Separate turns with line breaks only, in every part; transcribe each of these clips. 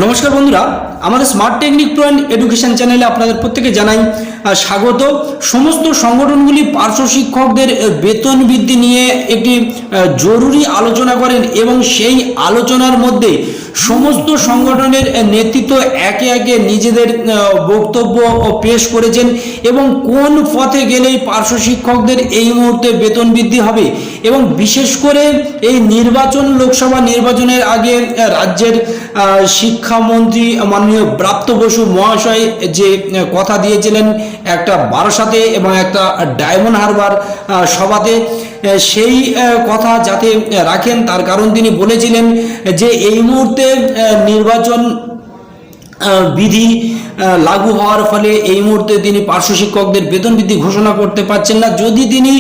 নমস্কার বন্ধুরা, আমাদের smart technique pro and education চ্যানেলে আপনাদের প্রত্যেকে জানাই স্বাগত। সমস্ত সংগঠনগুলি পার্শ্ব শিক্ষকদের বেতন বৃদ্ধি নিয়ে একটি জরুরি আলোচনা করেন এবং সেই আলোচনার মধ্যে সমস্ত সংগঠনের নেতৃত্ব একে একে নিজেদের বক্তব্য পেশ করেছেন এবং কোন পথে গেলেই পার্শ্ব শিক্ষকদের এই মুহূর্তে বেতন বৃদ্ধি হবে এবং বিশেষ করে এই নির্বাচন, লোকসভা নির্বাচনের আগে রাজ্যের শিক্ষামন্ত্রী মাননীয় ব্রাত্য বসু মহাশয় যে কথা দিয়েছিলেন একটা বারাসাতে এবং একটা ডায়মন্ড হারবার সভাতে, সেই কথা যাতে রাখেন তার কারণ তিনি বলেছিলেন যে এই মুহূর্তে নির্বাচন বিধি লাগু হওয়ার ফলে এই মুহূর্তে তিনি পার্শ্ব শিক্ষকদের বেতন বৃদ্ধি ঘোষণা করতে পারছেন না। যদি তিনি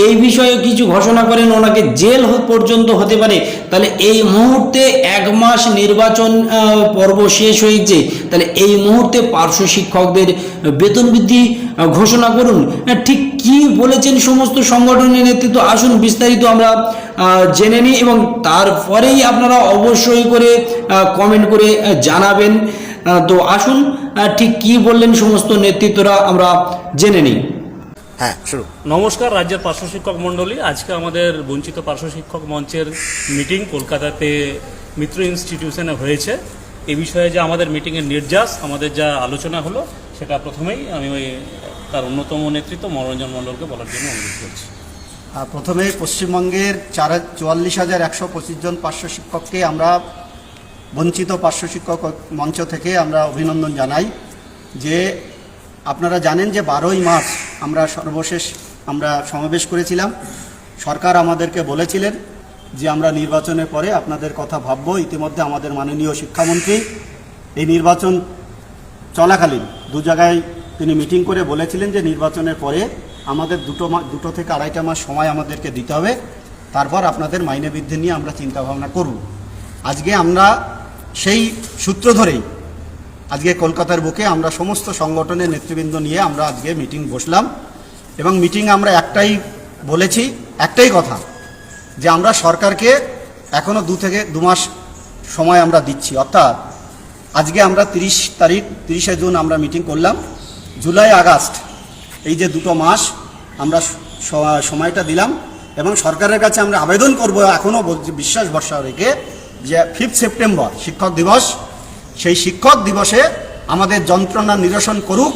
এই বিষয়ে কিছু ঘোষণা করেন ওনাকে জেল পর্যন্ত হতে পারে। তাহলে এই মুহূর্তে এক মাস নির্বাচন পর্ব শেষ হয়েছে, তাহলে এই মুহূর্তে পার্শ্ব শিক্ষকদের বেতন বৃদ্ধি ঘোষণা করুন। ঠিক কি বলেছেন সমস্ত সংগঠনের নেতৃত্ব, আসুন বিস্তারিত আমরা জেনে নিই এবং তারপরেই আপনারা অবশ্যই করে কমেন্ট করে জানাবেন। তো আসুন ঠিক কি বললেন সমস্ত নেতৃত্বরা আমরা জেনে নিই।
হ্যাঁ, শুরু।
নমস্কার রাজ্যের পার্শ্ব শিক্ষক মণ্ডলী, আজকে আমাদের বঞ্চিত পার্শ্ব শিক্ষক মঞ্চের মিটিং কলকাতাতে মিত্র ইনস্টিটিউশনে হয়েছে। এই বিষয়ে যে আমাদের মিটিংয়ের নির্যাস, আমাদের যা আলোচনা হলো সেটা প্রথমেই আমি তার অন্যতম নেতৃত্ব মনোরঞ্জন মণ্ডলকে বলার জন্য অনুরোধ করছি।
প্রথমে পশ্চিমবঙ্গের 44,125 জন পার্শ্ব শিক্ষককে আমরা বঞ্চিত পার্শ্ব শিক্ষক মঞ্চ থেকে আমরা অভিনন্দন জানাই। যে আপনারা জানেন যে 12ই মার্চ আমরা সর্বশেষ সমাবেশ করেছিলাম। সরকার আমাদেরকে বলেছিলেন যে আমরা নির্বাচনের পরে আপনাদের কথা ভাববো। ইতিমধ্যে আমাদের মাননীয় শিক্ষামন্ত্রী এই নির্বাচন চলাকালীন দু জায়গায় তিনি মিটিং করে বলেছিলেন যে নির্বাচনের পরে আমাদের দুটো থেকে আড়াইটা মাস সময় আমাদেরকে দিতে হবে, তারপর আপনাদের মাইনে বৃদ্ধি নিয়ে আমরা চিন্তাভাবনা করব। আজকে আমরা সেই সূত্র ধরেই আজকে কলকাতার বুকে আমরা সমস্ত সংগঠনের নেতৃবৃন্দ নিয়ে আমরা আজকে মিটিং বসলাম এবং মিটিং আমরা একটাই বলেছি, একটাই কথা, যে আমরা সরকারকে এখনও 2 থেকে 2 মাস সময় আমরা দিচ্ছি। অর্থাৎ আজকে আমরা 30শে জুন আমরা মিটিং করলাম, জুলাই আগস্ট এই যে 2 মাস আমরা সময়টা দিলাম এবং সরকারের কাছে আমরা আবেদন করব এখনও বিশ্বাস ভরসা রেখে যে 5 সেপ্টেম্বর শিক্ষক দিবস, সেই শিক্ষক দিবসে আমাদের যন্ত্রণা নিরসন করুক,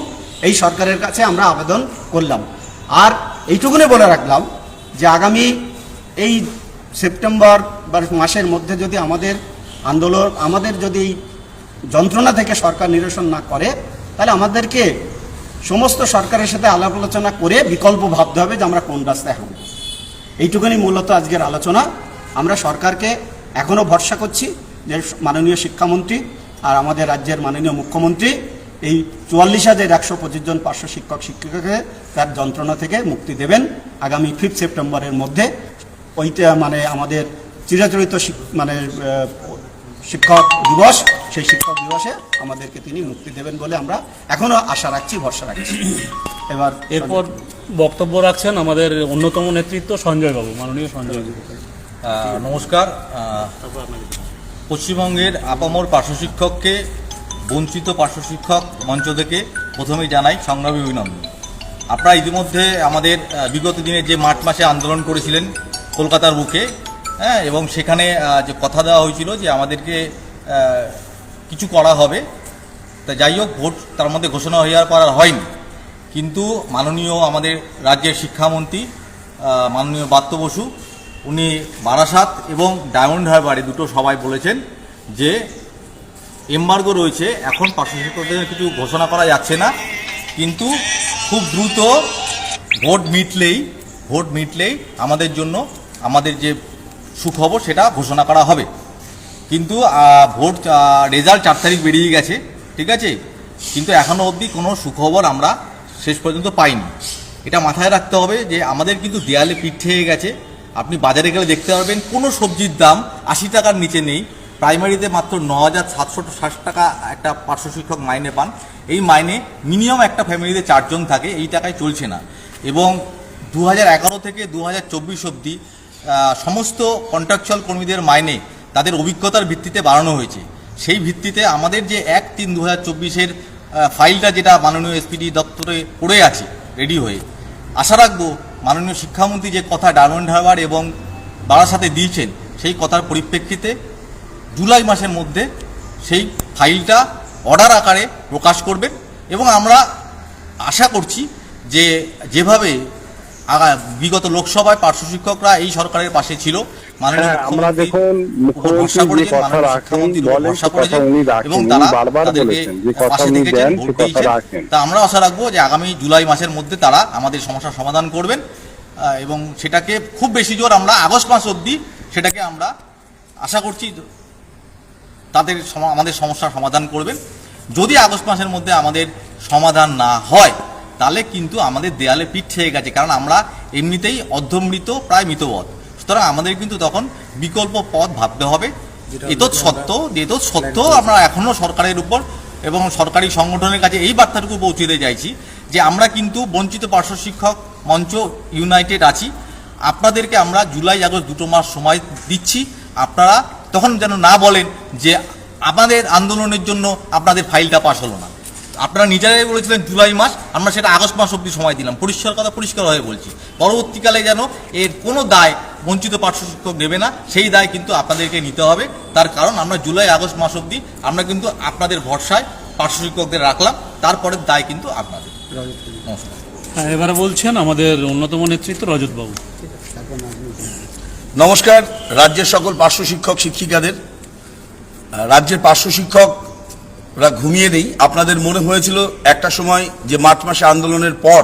এই সরকারের কাছে আমরা আবেদন করলাম। আর এইটুকুনি বলে রাখলাম যে আগামী এই সেপ্টেম্বর মাসের মধ্যে যদি আমাদের আন্দোলন, আমাদের যদি যন্ত্রণা থেকে সরকার নিরসন না করে, তাহলে আমাদেরকে সমস্ত সরকারের সাথে আলাপ আলোচনা করে বিকল্প ভাবতে হবে যে আমরা কোন রাস্তায় হাঁটব। এইটুকুনি মূলত আজকের আলোচনা। আমরা সরকারকে এখনও ভরসা করছি যে মাননীয় শিক্ষামন্ত্রী আর আমাদের রাজ্যের মাননীয় মুখ্যমন্ত্রী এই 44,125 জন পার্শ্ব শিক্ষক শিক্ষিকাকে তার যন্ত্রণা থেকে মুক্তি দেবেন আগামী 5 সেপ্টেম্বরের মধ্যে। ওইটা আমাদের চিরাচরিত শিক্ষক দিবস, সেই শিক্ষক দিবসে আমাদেরকে তিনি মুক্তি দেবেন বলে আমরা এখনও আশা রাখছি, ভরসা রাখছি।
এরপর বক্তব্য রাখছেন আমাদের অন্যতম নেতৃত্ব সঞ্জয় বাবু, মাননীয় সঞ্জয় বাবু।
নমস্কার। পশ্চিমবঙ্গের আপামর পার্শ্ব শিক্ষককে বঞ্চিত পার্শ্ব শিক্ষক মঞ্চ থেকে প্রথমেই জানাই সংগ্রামী অভিনন্দন। আপনারা ইতিমধ্যে আমাদের বিগত দিনে যে মার্চ মাসে আন্দোলন করেছিলেন কলকাতার বুকে, এবং সেখানে যে কথা দেওয়া হয়েছিল যে আমাদেরকে কিছু করা হবে, তা যাই হোক ভোট তার মধ্যে ঘোষণা হয়ে যাওয়ার পর আর হয়নি। কিন্তু মাননীয় আমাদের রাজ্যের শিক্ষামন্ত্রী মাননীয় ব্রাত্য বসু, উনি বারাসাত এবং ডায়মন্ড হারবারে দুটো সভায় বলেছেন যে এমবার্গো রয়েছে, এখন পার্শ্ব শিক্ষকদের কিছু ঘোষণা করা যাচ্ছে না, কিন্তু খুব দ্রুত ভোট মিটলেই আমাদের জন্য আমাদের যে সুখবর সেটা ঘোষণা করা হবে। কিন্তু ভোট রেজাল্ট 4 তারিখ বেরিয়ে গেছে, ঠিক আছে, কিন্তু এখনও অবধি কোনো সুখবর আমরা শেষ পর্যন্ত পাইনি। এটা মাথায় রাখতে হবে যে আমাদের কিন্তু দেয়ালে পিঠ থেকে গেছে। আপনি বাজারে গেলে দেখতে পারবেন কোনো সবজির দাম 80 টাকার নিচে নেই। প্রাইমারিতে মাত্র 9,760 টাকা একটা পার্শ্ব শিক্ষক মাইনে পান। এই মাইনে মিনিমাম একটা ফ্যামিলিতে 4 জন থাকে, এই টাকায় চলছে না। এবং 2011 থেকে 2024 অবধি সমস্ত কন্ট্রাকচুয়াল কর্মীদের মাইনে তাদের অভিজ্ঞতার ভিত্তিতে বাড়ানো হয়েছে। সেই ভিত্তিতে আমাদের যে 1/3/2024 ফাইলটা যেটা মাননীয় এসপিডি দপ্তরে পড়ে আছে রেডি হয়ে, আশা রাখবো মাননীয় শিক্ষামন্ত্রী যে কথা ডায়মন্ড হারবার এবং বারাসাতে দিয়েছেন সেই কথার পরিপ্রেক্ষিতে জুলাই মাসের মধ্যে সেই ফাইলটা অর্ডার আকারে প্রকাশ করবেন। এবং আমরা আশা করছি যে যেভাবে বিগত লোকসভায় পার্শ্ব শিক্ষকরা এই সরকারের পাশে ছিল, মাননীয়
আমরা দেখুন মুখ্যমন্ত্রী যে কথা রাখেন বলেন সে কথা উনি রাখেন, উনি বারবার বলেছেন যে কথা উনি দেন সে কথা রাখেন।
তা আমরা আশা রাখবো যে আগামী জুলাই মাসের মধ্যে তারা আমাদের সমস্যার সমাধান করবেন এবং সেটাকে খুব বেশি জোর আমরা আগস্ট মাস অবধি সেটাকে আমরা আশা করছি আমাদের সমস্যার সমাধান করবেন। যদি আগস্ট মাসের মধ্যে আমাদের সমাধান না হয় তাহলে কিন্তু আমাদের দেয়ালে পিঠ থেকে গেছে, কারণ আমরা এমনিতেই অর্ধমৃত প্রায় মৃতবৎ। সুতরাং আমাদের কিন্তু তখন বিকল্প পথ ভাবতে হবে। এতৎ সত্ত্বেও আমরা এখনও সরকারের উপর এবং সরকারি সংগঠনের কাছে এই বার্তাটুকু পৌঁছে দিতে চাইছি যে আমরা কিন্তু বঞ্চিত পার্শ্ব শিক্ষক মঞ্চ ইউনাইটেড আছি। আপনাদেরকে আমরা জুলাই আগস্ট 2 মাস সময় দিচ্ছি। আপনারা তখন যেন না বলেন যে আমাদের আন্দোলনের জন্য আপনাদের ফাইলটা পাস হলো না। আপনারা নিজেরাই বলেছিলেন জুলাই মাস, আমরা সেটা আগস্ট মাস অবধি সময় দিলাম। পরিষ্কার হয়ে বলছি, পরবর্তীকালে যেন এর কোনো দায় বঞ্চিত পার্শ্ব শিক্ষক নেবে না, সেই দায় কিন্তু আপনাদেরকে নিতে হবে। তার কারণ আমরা জুলাই আগস্ট মাস অবধি আমরা কিন্তু আপনাদের ভরসায় পার্শ্ব শিক্ষকদের রাখলাম, তারপরের দায় কিন্তু আপনাদের। নমস্কার।
হ্যাঁ, এবারে বলছেন আমাদের অন্যতম নেতৃত্ব রজতবাবু।
নমস্কার রাজ্যের সকল পার্শ্ব শিক্ষক শিক্ষিকাদের। রাজ্যের পার্শ্ব শিক্ষকরা ঘুমিয়ে নেই। আপনাদের মনে হয়েছিল একটা সময় যে মার্চ মাসে আন্দোলনের পর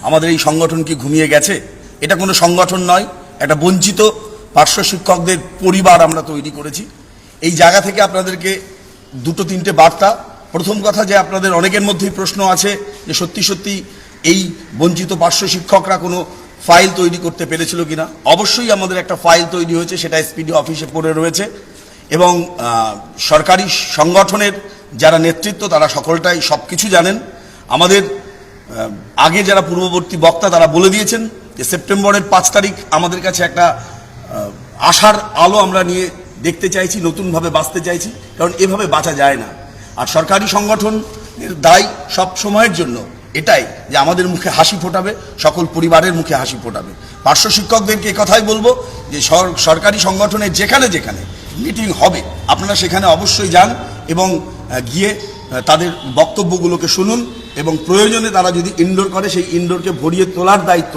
আমাদের এই সংগঠন কি ঘুমিয়ে গেছে? এটা কোনো সংগঠন নয়, একটা বঞ্চিত পার্শ্ব শিক্ষকদের পরিবার আমরা তৈরি করেছি। এই জায়গা থেকে আপনাদেরকে 2-3টে বার্তা। প্রথম কথা, যে আপনাদের অনেকের মধ্যেই প্রশ্ন আছে যে সত্যি সত্যি এই বঞ্চিত পার্শ্ব শিক্ষকরা কোনো ফাইল তৈরি করতে পেরেছিল কিনা। অবশ্যই আমাদের একটা ফাইল তৈরি হয়েছে, সেটা এসপিডি অফিসে পড়ে রয়েছে এবং সরকারি সংগঠনের যারা নেতৃত্ব তারা সকলটাই সব কিছু জানেন। আমাদের আগে যারা পূর্ববর্তী বক্তা তারা বলে দিয়েছেন যে সেপ্টেম্বরের 5 তারিখ আমাদের কাছে একটা আশার আলো আমরা নিয়ে দেখতে চাইছি, নতুনভাবে বাঁচতে চাইছি, কারণ এভাবে বাঁচা যায় না। আর সরকারি সংগঠনের দায় সব সময়ের জন্য এটাই যে আমাদের মুখে হাসি ফোটাবে, সকল পরিবারের মুখে হাসি ফোটাবে। পার্শ্ব শিক্ষকদেরকে কথাই বলবো যে সরকারি সংগঠনের যেখানে যেখানে মিটিং হবে আপনারা সেখানে অবশ্যই যান এবং গিয়ে তাদের বক্তব্যগুলোকে শুনুন এবং প্রয়োজনে তারা যদি ইনডোর করে সেই ইনডোরকে ভরিয়ে তোলার দায়িত্ব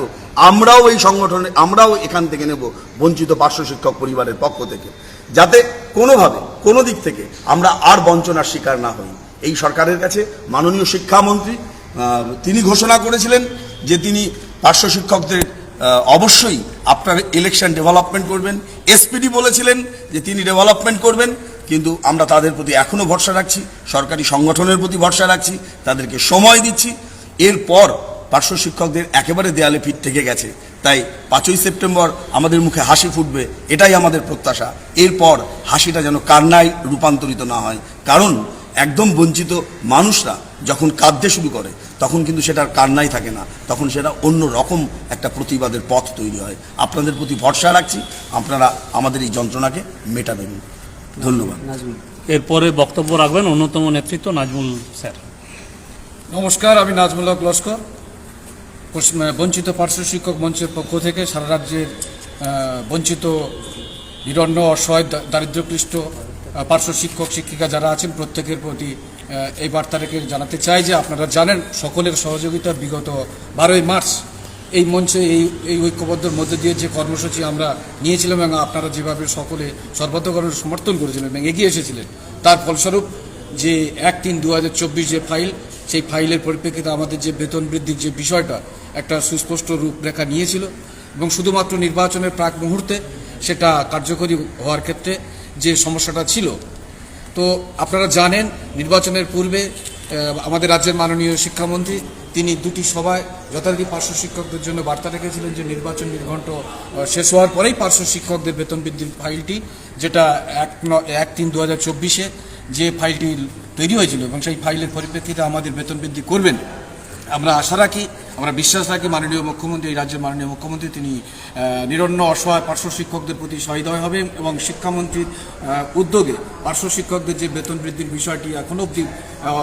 আমরাও এই সংগঠনে আমরাও এখান থেকে নেব, বঞ্চিত পার্শ্ব শিক্ষক পরিবারের পক্ষ থেকে, যাতে কোনোভাবে কোনো দিক থেকে আমরা আর বঞ্চনার শিকার না হই। এই সরকারের কাছে মাননীয় শিক্ষামন্ত্রী তিনি ঘোষণা করেছিলেন যে তিনি পার্শ্ব শিক্ষকদের অবশ্যই আপনার ইলেকশন ডেভেলপমেন্ট করবেন। এসপিডি বলেছিলেন যে তিনি ডেভেলপমেন্ট করবেন, কিন্তু আমরা তাদের প্রতি এখনও ভরসা রাখছি, সরকারি সংগঠনের প্রতি ভরসা রাখছি, তাদেরকে সময় দিচ্ছি। এরপর পার্শ্ব শিক্ষকদের একেবারে দেয়ালে পিঠ থেকে গেছে, তাই 5ই সেপ্টেম্বর আমাদের মুখে হাসি ফুটবে, এটাই আমাদের প্রত্যাশা। এরপর হাসিটা যেন কান্নায় রূপান্তরিত না হয়, কারণ একদম বঞ্চিত মানুষরা যখন কাঁদতে শুরু করে তখন কিন্তু সেটার কান্নাই থাকে না, তখন সেটা অন্য রকম একটা প্রতিবাদের পথ তৈরি হয়। আপনাদের প্রতি ভরসা রাখছি, আপনারা আমাদের এই যন্ত্রণাকে মেটাবেন। ধন্যবাদ।
এরপরে বক্তব্য রাখবেন অন্যতম নেতৃত্ব নাজমুল স্যার।
নমস্কার, আমি নাজমুল হক লস্কর, বঞ্চিত পার্শ্ব শিক্ষক মঞ্চের পক্ষ থেকে সারা রাজ্যের বঞ্চিত, নিরন্ন, অসহায়, দারিদ্র্যক্লিষ্ট পার্শ্ব শিক্ষক শিক্ষিকা যারা আছেন প্রত্যেকের প্রতি এই বার্তা রেখে জানাতে চাই যে আপনারা জানেন সকলের সহযোগিতা বিগত 12ই মার্চ এই মঞ্চে এই ঐক্যবদ্ধের মধ্যে দিয়ে যে কর্মসূচি আমরা নিয়েছিলাম এবং আপনারা যেভাবে সকলে সর্বাত্মকরণের সমর্থন করেছিলেন এবং এগিয়ে এসেছিলেন, তার ফলস্বরূপ যে 1/3/2024 যে ফাইল, সেই ফাইলের পরিপ্রেক্ষিতে আমাদের যে বেতন বৃদ্ধির যে বিষয়টা একটা সুস্পষ্ট রূপরেখা নিয়েছিল এবং শুধুমাত্র নির্বাচনের প্রাক মুহূর্তে সেটা কার্যকরী হওয়ার ক্ষেত্রে যে সমস্যাটা ছিল। তো আপনারা জানেন নির্বাচনের পূর্বে আমাদের রাজ্যের মাননীয় শিক্ষামন্ত্রী তিনি 2টি সভায় যথারীতি পার্শ্ব শিক্ষকদের জন্য বার্তা রেখেছিলেন যে নির্বাচন নির্ঘণ্ট শেষ হওয়ার পরেই পার্শ্ব শিক্ষকদের বেতন বৃদ্ধির ফাইলটি, যেটা 1/3/2024 যে ফাইলটি তৈরি হয়েছিল এবং সেই ফাইলের পরিপ্রেক্ষিতে আমাদের বেতন বৃদ্ধি করবেন। আমরা আশা রাখি আমরা বিশ্বাস রাখি মাননীয় মুখ্যমন্ত্রী, এই রাজ্যের মাননীয় মুখ্যমন্ত্রী তিনি নিরন্ন অসহায় পার্শ্ব শিক্ষকদের প্রতি সহৃদয় হবেন এবং শিক্ষামন্ত্রীর উদ্যোগে পার্শ্ব শিক্ষকদের যে বেতন বৃদ্ধির বিষয়টি এখনো অবধি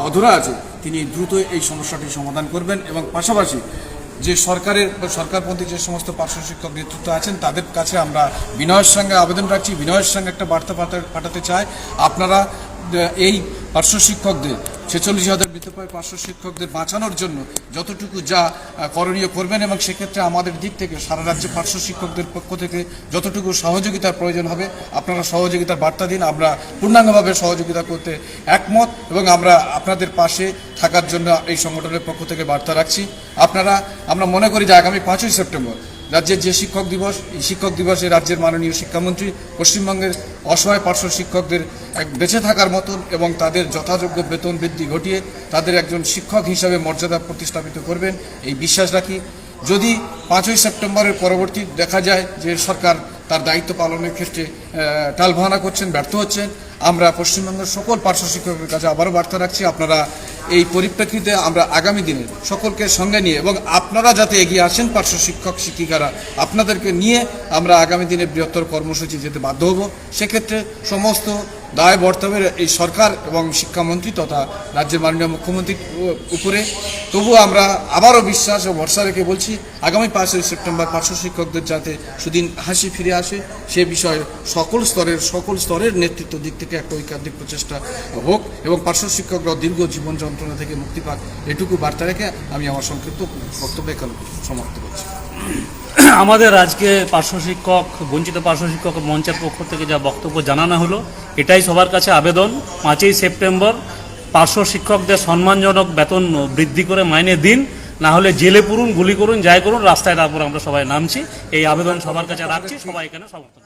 অধরা আছে, তিনি দ্রুত এই সমস্যাটি সমাধান করবেন এবং পাশাপাশি যে সরকারপন্থী যে সমস্ত পার্শ্ব শিক্ষক নেতৃত্ব আছেন তাদের কাছে আমরা বিনয়ের সঙ্গে আবেদন রাখছি, বিনয়ের সঙ্গে একটা বার্তা পাঠাতে চাই, আপনারা এই পার্শ্ব শিক্ষকদের 46,000 মৃতপ্রায় পার্শ্ব শিক্ষকদের বাঁচানোর জন্য যতটুকু যা করণীয় করবেন এবং সেক্ষেত্রে আমাদের দিক থেকে সারা রাজ্যে পার্শ্ব শিক্ষকদের পক্ষ থেকে যতটুকু সহযোগিতার প্রয়োজন হবে আপনারা সহযোগিতার বার্তা দিন। আমরা পূর্ণাঙ্গভাবে সহযোগিতা করতে একমত এবং আমরা আপনাদের পাশে থাকার জন্য এই সংগঠনের পক্ষ থেকে বার্তা রাখছি। আমরা মনে করি যে আগামী 5ই সেপ্টেম্বর রাজ্যের যে শিক্ষক দিবস, এই শিক্ষক দিবসে রাজ্যের মাননীয় শিক্ষামন্ত্রী পশ্চিমবঙ্গের অসহায় পার্শ্ব শিক্ষকদের বেঁচে থাকার মতন এবং তাদের যথাযোগ্য বেতন বৃদ্ধি ঘটিয়ে তাদের একজন শিক্ষক হিসাবে মর্যাদা প্রতিস্থাপিত করবেন এই বিশ্বাস রাখি। যদি 5ই সেপ্টেম্বরের পরবর্তী দেখা যায় যে সরকার তার দায়িত্ব পালনের ক্ষেত্রে টালবাহানা করছেন, ব্যর্থ হচ্ছেন, আমরা পশ্চিমবঙ্গের সকল পার্শ্ব শিক্ষকের কাছে আবারও বার্তা রাখছি, আপনারা এই পরিপ্রেক্ষিতে আমরা আগামী দিনে সকলকে সঙ্গে নিয়ে এবং আপনারা যাতে এগিয়ে আসেন পার্শ্ব শিক্ষক শিক্ষিকারা আপনাদেরকে নিয়ে আমরা আগামী দিনে বৃহত্তর কর্মসূচি যেতে বাধ্য হব। সেক্ষেত্রে সমস্ত দায় বর্তমানে এই সরকার এবং শিক্ষামন্ত্রী তথা রাজ্যের মাননীয় মুখ্যমন্ত্রীর উপরে। তবুও আমরা আবারও বিশ্বাস ও ভরসা রেখে বলছি আগামী 5ই সেপ্টেম্বর পার্শ্ব শিক্ষকদের যাতে সুদিন হাসি ফিরে আসে সে বিষয়ে সকল স্তরের নেতৃত্ব দিক থেকে একটা ঐকান্তিক প্রচেষ্টা হোক এবং পার্শ্ব শিক্ষকরা দীর্ঘ জীবন যন্ত্রণা থেকে মুক্তি পাক, এটুকু বার্তা রেখে আমি আমার সংক্ষিপ্ত বক্তব্য এখানে সমাপ্ত করছি।
আমাদের আজকে বঞ্চিত পার্শ্ব শিক্ষক মঞ্চের পক্ষ থেকে যা বক্তব্য জানানো হলো এটাই সবার কাছে আবেদন, 5ই সেপ্টেম্বর পার্শ্ব শিক্ষকদের সম্মানজনক বেতন বৃদ্ধি করে মাইনে দিন, না হলে জেলে পুরুন, গুলি করুন, যাই করুন, রাস্তায় তারপর আমরা সবাই নামছি। এই আবেদন সবার কাছে রাখছি, সবাই এখানে সমর্থন।